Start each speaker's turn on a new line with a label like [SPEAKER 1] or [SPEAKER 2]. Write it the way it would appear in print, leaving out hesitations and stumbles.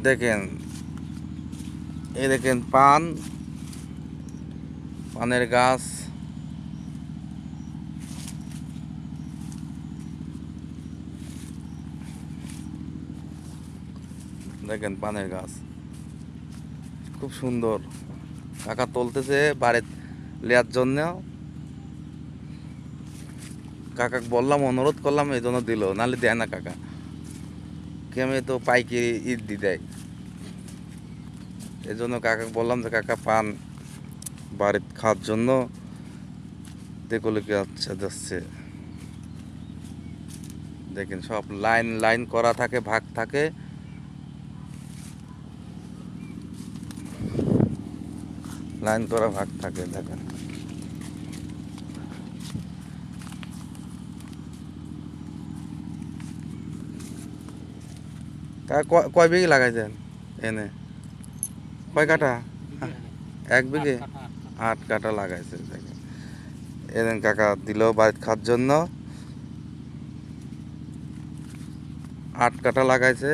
[SPEAKER 1] দেখেন, এই দেখেন পানের গাছ। দেখেন পানের গাছ খুব সুন্দর। কাকা তুলতেছে বাড়ির লেয়ার জন্য। কাকা বললাম, অনুরোধ করলাম, এই জন্য দিল, নাহলে দেয় না কাকা। কেমে তো পাইকারি ঈদ দি দেয়। এই জন্য কাকা বললাম যে কাকা পান বাড়ির খাওয়ার জন্য দেখলে কি আচ্ছা যাচ্ছে। দেখেন সব লাইন লাইন করা থাকে, ভাগ থাকে। লাইন করা ভাগ থাকে দেখেন। তা কয় বিঘি লাগাইছেন এনে? কয় কাঠা? 1 বিঘে 8 কাঠা লাগাইছে। দেখেন এদিন কাকা দিল বাড়ির খাওয়ার জন্য। 8 কাঠা লাগাইছে।